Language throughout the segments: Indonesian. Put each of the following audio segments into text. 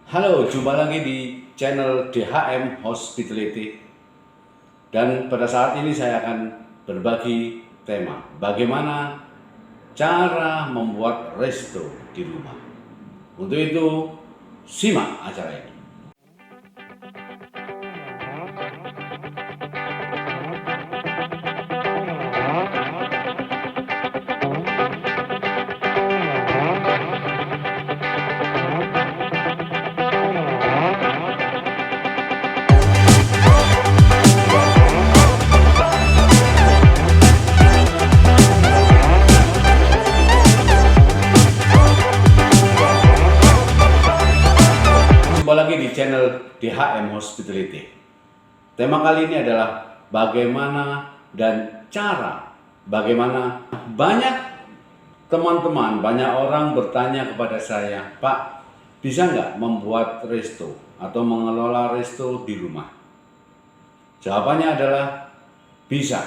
Halo, jumpa lagi di channel DHM Hospitality. Dan pada saat ini saya akan berbagi tema bagaimana cara membuat resto di rumah. Untuk itu, simak acara ini. Jumpa lagi di channel DHM Hospitality. Tema kali ini adalah bagaimana dan bagaimana banyak teman-teman, banyak orang bertanya kepada saya, Pak, bisa nggak membuat resto atau mengelola resto di rumah? Jawabannya adalah bisa,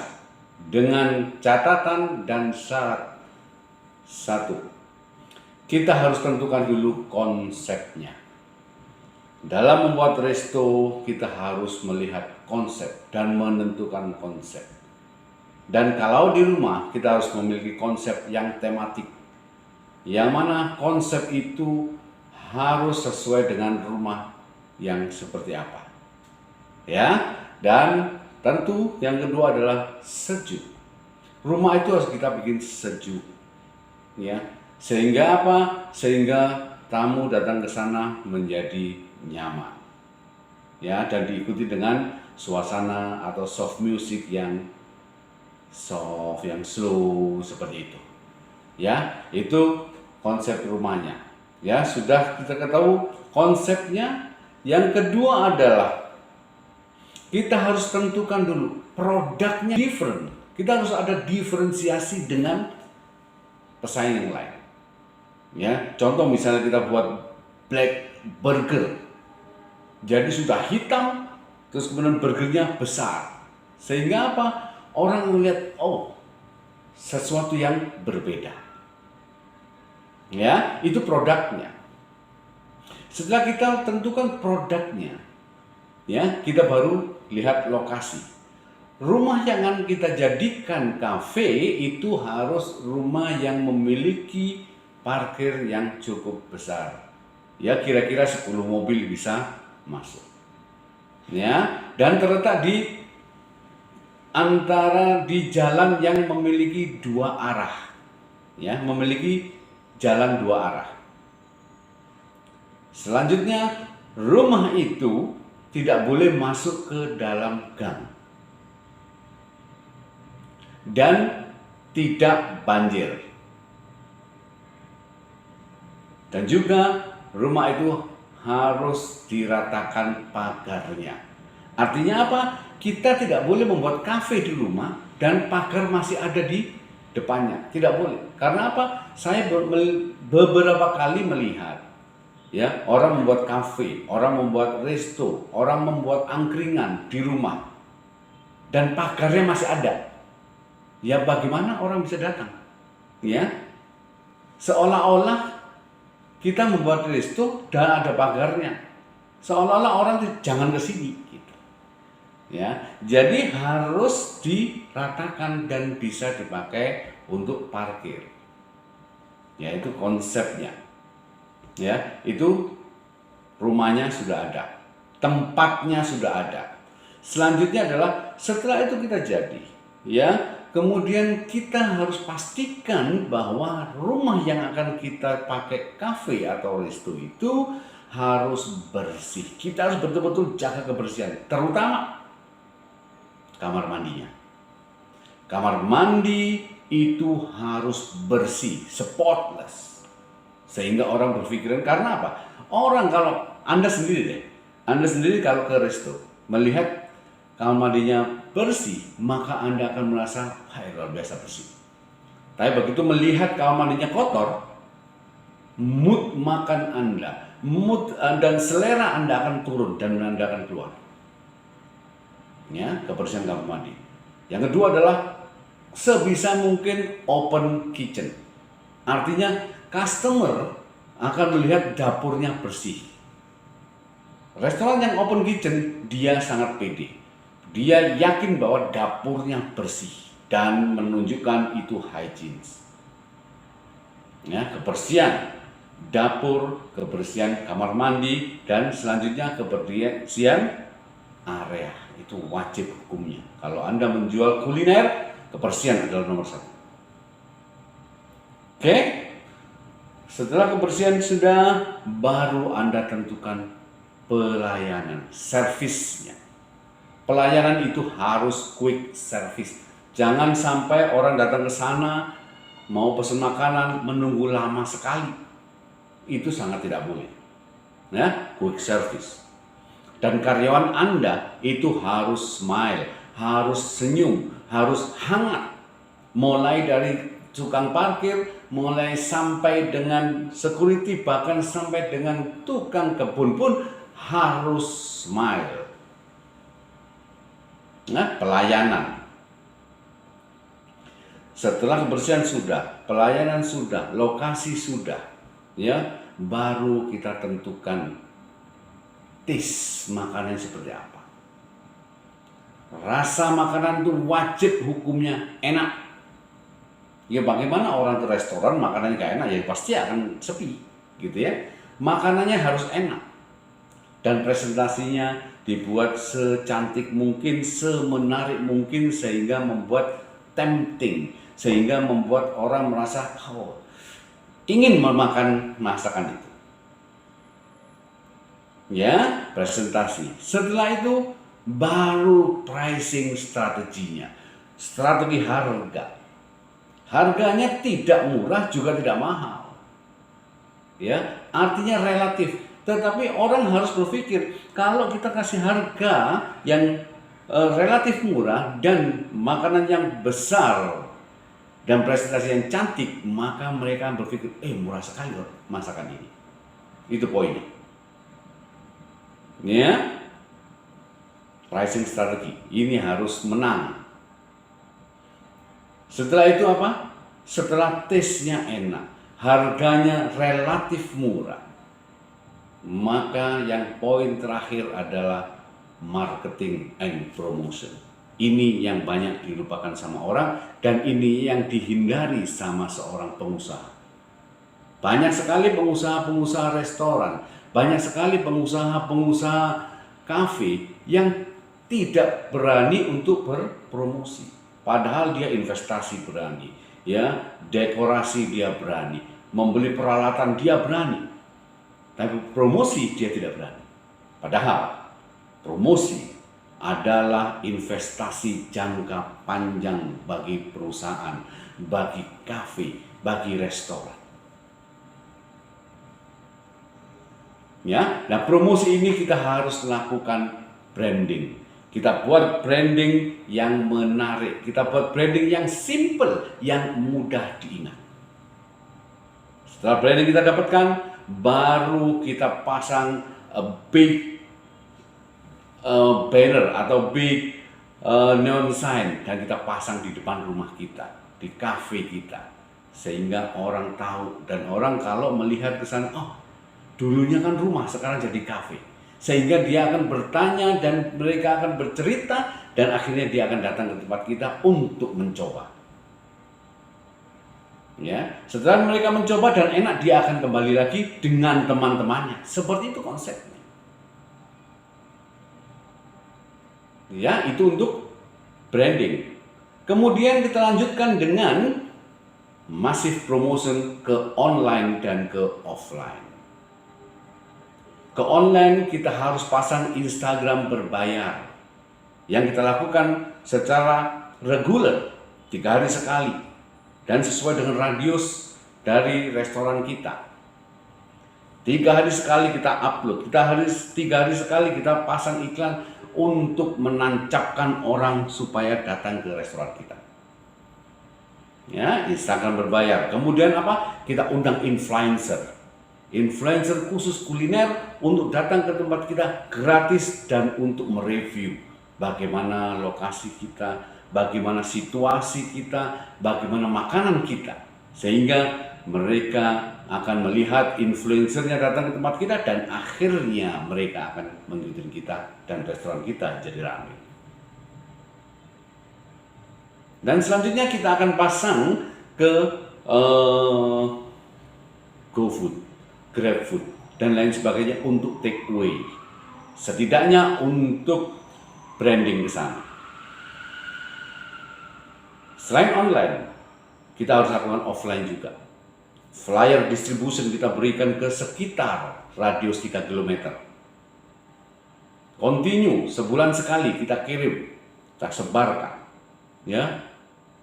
dengan catatan dan syarat. Satu, kita harus tentukan dulu konsepnya. Dalam membuat resto, kita harus melihat konsep dan menentukan konsep. Dan kalau di rumah, kita harus memiliki konsep yang tematik. Yang mana konsep itu harus sesuai dengan rumah yang seperti apa. Ya, dan tentu yang kedua adalah sejuk. Rumah itu harus kita bikin sejuk. Ya, sehingga apa? Sehingga tamu datang ke sana menjadi nyaman, ya, dan diikuti dengan suasana atau soft music yang soft, yang slow seperti itu. Ya, itu konsep rumahnya. Ya, sudah kita ketahui konsepnya. Yang kedua adalah kita harus tentukan dulu produknya different. Kita harus ada diferensiasi dengan pesaing yang lain. Ya, contoh misalnya kita buat black burger. Jadi sudah hitam, terus kemudian burgernya besar. Sehingga apa? Orang melihat, oh, sesuatu yang berbeda. Ya, itu produknya. Setelah kita tentukan produknya, ya, kita baru lihat lokasi. Rumah yang akan kita jadikan kafe itu harus rumah yang memiliki parkir yang cukup besar. Ya, kira-kira 10 mobil bisa masuk. Ya, dan terletak di jalan yang memiliki dua arah. Ya, memiliki jalan dua arah. Selanjutnya, rumah itu tidak boleh masuk ke dalam gang. Dan tidak banjir. Dan juga rumah itu harus diratakan pagarnya. Artinya apa? Kita tidak boleh membuat kafe di rumah dan pagar masih ada di depannya. Tidak boleh. Karena apa? Saya beberapa kali melihat, ya, orang membuat kafe, orang membuat resto, orang membuat angkringan di rumah dan pagarnya masih ada. Ya, bagaimana orang bisa datang? Ya, seolah-olah kita membuat resto dan ada pagarnya, seolah-olah orang jangan ke sini gitu. Ya, jadi harus diratakan dan bisa dipakai untuk parkir. Ya, itu konsepnya. Ya, itu rumahnya sudah ada, tempatnya sudah ada. Selanjutnya adalah setelah itu kita jadi, ya, kemudian kita harus pastikan bahwa rumah yang akan kita pakai kafe atau resto itu harus bersih. Kita harus betul-betul jaga kebersihan, terutama kamar mandinya. Kamar mandi itu harus bersih, spotless. Sehingga orang berpikiran, karena apa? Orang, kalau Anda sendiri kalau ke resto, melihat kamar mandinya bersih, maka Anda akan merasa, hai, luar biasa bersih. Tapi begitu melihat kamar mandinya kotor, mood makan Anda, mood dan selera Anda akan turun dan Anda akan keluar. Ya, kebersihan kamar mandi. Yang kedua adalah sebisa mungkin open kitchen. Artinya customer akan melihat dapurnya bersih. Restoran yang open kitchen, dia sangat pede. Dia yakin bahwa dapurnya bersih dan menunjukkan itu hygiene. Ya, kebersihan dapur, kebersihan kamar mandi, dan selanjutnya kebersihan area. Itu wajib hukumnya. Kalau Anda menjual kuliner, kebersihan adalah nomor satu. Oke? Setelah kebersihan sudah, baru Anda tentukan pelayanan, servisnya. Pelayanan itu harus quick service. Jangan sampai orang datang ke sana mau pesan makanan menunggu lama sekali. Itu sangat tidak boleh. Ya, quick service. Dan karyawan Anda itu harus smile, harus senyum, harus hangat. Mulai dari tukang parkir, mulai sampai dengan security, bahkan sampai dengan tukang kebun pun harus smile. Nah, pelayanan. Setelah kebersihan sudah, pelayanan sudah, lokasi sudah, ya, baru kita tentukan taste makanan seperti apa. Rasa makanan itu wajib hukumnya enak. Ya bagaimana orang ke restoran makanannya gak enak, ya pasti akan sepi, gitu ya. Makanannya harus enak. Dan presentasinya dibuat secantik mungkin, semenarik mungkin, sehingga membuat tempting, sehingga membuat orang merasa ingin memakan masakan itu. Ya, presentasi. Setelah itu baru pricing strateginya, strategi harga. Harganya tidak murah juga tidak mahal. Ya, artinya relatif. Tetapi orang harus berpikir, kalau kita kasih harga yang relatif murah dan makanan yang besar dan presentasi yang cantik, maka mereka berpikir, murah sekali loh masakan ini. Itu poinnya. Ya, pricing strategi ini harus menang. Setelah itu apa? Setelah taste-nya enak, harganya relatif murah, maka yang poin terakhir adalah marketing and promotion. Ini yang banyak dilupakan sama orang, dan ini yang dihindari sama seorang pengusaha. Banyak sekali pengusaha-pengusaha restoran, banyak sekali pengusaha-pengusaha kafe yang tidak berani untuk berpromosi. Padahal dia investasi berani, ya, dekorasi dia berani, membeli peralatan dia berani. Tapi promosi dia tidak berani. Padahal promosi adalah investasi jangka panjang bagi perusahaan, bagi kafe, bagi restoran. Ya, nah promosi ini kita harus lakukan branding. Kita buat branding yang menarik, kita buat branding yang simple, yang mudah diingat. Setelah branding kita dapatkan, baru kita pasang big banner atau big neon sign, dan kita pasang di depan rumah kita, di kafe kita, sehingga orang tahu. Dan orang kalau melihat ke sana, dulunya kan rumah, sekarang jadi kafe, sehingga dia akan bertanya dan mereka akan bercerita, dan akhirnya dia akan datang ke tempat kita untuk mencoba. Ya, setelah mereka mencoba dan enak, dia akan kembali lagi dengan teman-temannya. Seperti itu konsepnya. Ya, itu untuk branding. Kemudian kita lanjutkan dengan massive promotion ke online dan ke offline. Ke online kita harus pasang Instagram berbayar, yang kita lakukan secara reguler, 3 hari sekali, dan sesuai dengan radius dari restoran kita. 3 hari sekali kita upload, 3 hari sekali kita pasang iklan untuk menancapkan orang supaya datang ke restoran kita. Ya, Instagram berbayar. Kemudian apa? Kita undang influencer khusus kuliner untuk datang ke tempat kita gratis dan untuk mereview bagaimana lokasi kita, bagaimana situasi kita, bagaimana makanan kita, Sehingga mereka akan melihat influencernya datang ke tempat kita dan akhirnya mereka akan mengikuti kita dan restoran kita jadi ramai. Dan selanjutnya kita akan pasang ke GoFood, GrabFood, dan lain sebagainya untuk take away. Setidaknya untuk branding ke sana. Selain online, kita harus lakukan offline juga. Flyer distribution kita berikan ke sekitar radius 3 km. Continue, sebulan sekali kita kirim, kita sebarkan. Ya,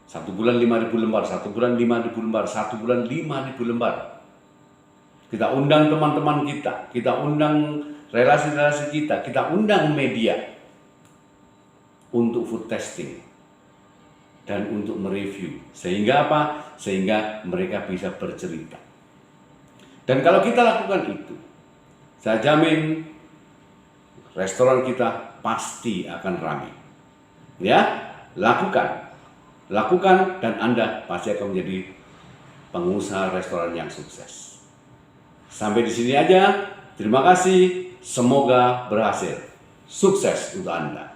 1 bulan 5.000 lembar, 1 bulan 5.000 lembar, 1 bulan 5.000 lembar. Kita undang teman-teman kita undang relasi-relasi kita undang media untuk food testing dan untuk mereview. Sehingga apa? Sehingga mereka bisa bercerita. Dan kalau kita lakukan itu, saya jamin restoran kita pasti akan ramai. Ya, lakukan dan Anda pasti akan menjadi pengusaha restoran yang sukses. Sampai di sini aja. Terima kasih. Semoga berhasil. Sukses untuk Anda.